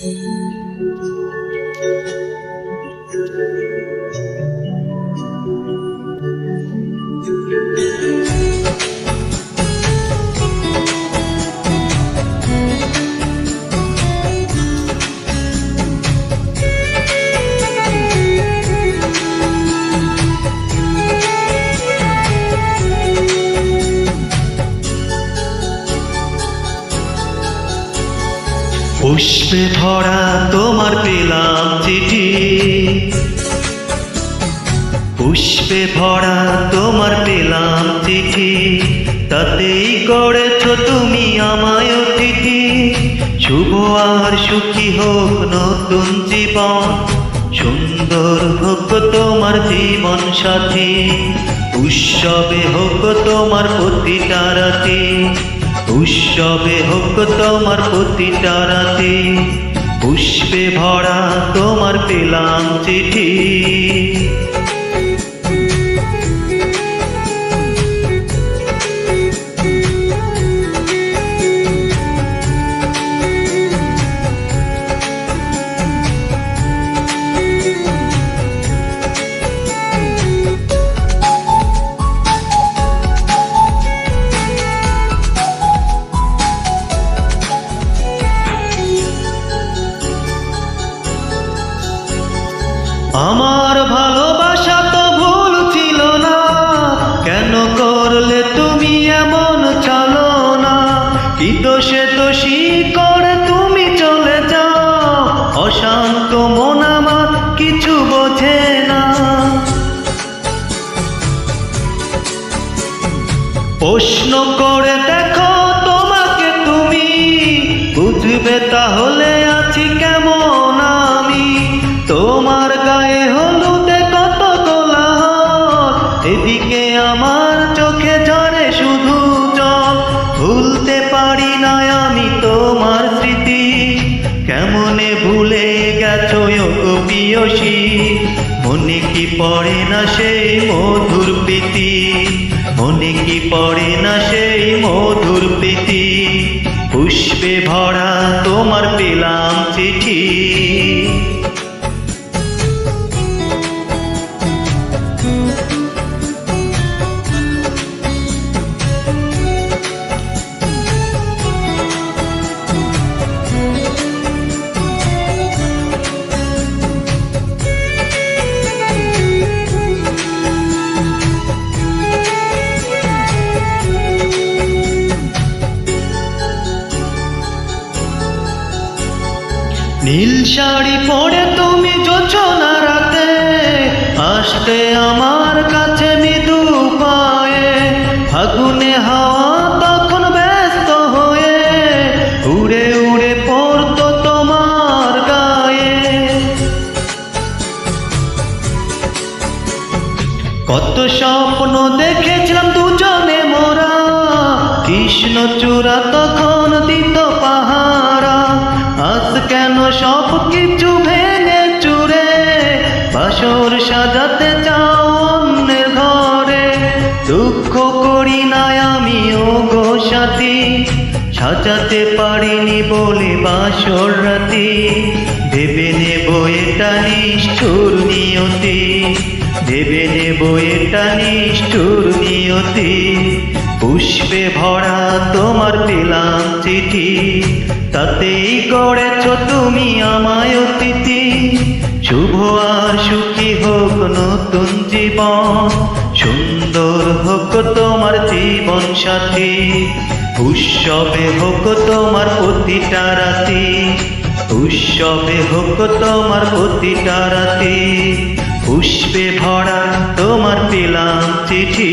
পুষ্পে ভরা তোমার পেলাম চিঠি, পুষ্পে ভরা তোমার পেলাম চিঠি, তাতেই করেছ তুমি আমায় অতিথি। শুভ আর সুখী হোক নতুন জীবন, সুন্দর হোক তোমার জীবন সাথী। উৎসবে হোক তোমার প্রতিটা রাতি, উৎসবে হোক তোমার প্রতিটা রাতি। পুষ্পে ভরা তোমার পেলাম চিঠি। আমার ভালোবাসা তো ভুল ছিল না, কেন করলে তুমি এমন ছলনা? কি দোষে দোষী করে তুমি চলে যাও, অশান্ত মন আমার কিছু বোঝে না। প্রশ্ন করে দেখো তোমাকে তুমি, বুঝবে তাহলে আছি কেমন আমি। তোমার গায়ে হলুদে কত কোলাহল, এদিকে আমার চোখে ঝরে শুধু জল। ভুলতে পারি না আমি তোমার স্মৃতি, কেমনে ভুলে গেছো গো প্রিয়সী। মনে কি পড়ে না সেই মধুর প্রীতি, মনে কি পড়ে না সেই মধুর প্রীতি। পুষ্পে ভরা তোমার পেলাম চিঠি। নীল শাড়ি পরে তুমি জোছনা রাতে আসতে আমার কাছে মৃদু পায়ে। ফাগুনে হাওয়া তখন ব্যস্ত হয়ে উড়ে উড়ে পড়তো তোমার গায়ে। কত স্বপ্ন দেখেছিলাম দুজনে মোরা, কৃষ্ণচূড়া তখন দিত পাহারা। আজ কেন সব কিছু ভেঙে চুরে, বাসর সাজাতে চাও অন্যের ঘরে। দুঃখ করি না আমি ও গো সাথী, সাজাতে পারিনি বলে বাসর রাতি। ভেবে নেব এটা নিষ্ঠুর নিয়তি, ভেবে নেব এটা নিষ্ঠুর নিয়তি। পুষ্পে ভরা তোমার পেলাম চিঠি, তাতেই গড়েছ তুমি আমায় অতিথি। শুভ আর সুখী হোক নতুন জীবন, সুন্দর হোক তোমার জীবন সাথী। উৎসবে হোক তোমার প্রতিটা রাতি, উৎসবে হোক তোমার প্রতিটা রাতি। পুষ্পে ভরা তোমার পেলাম চিঠি।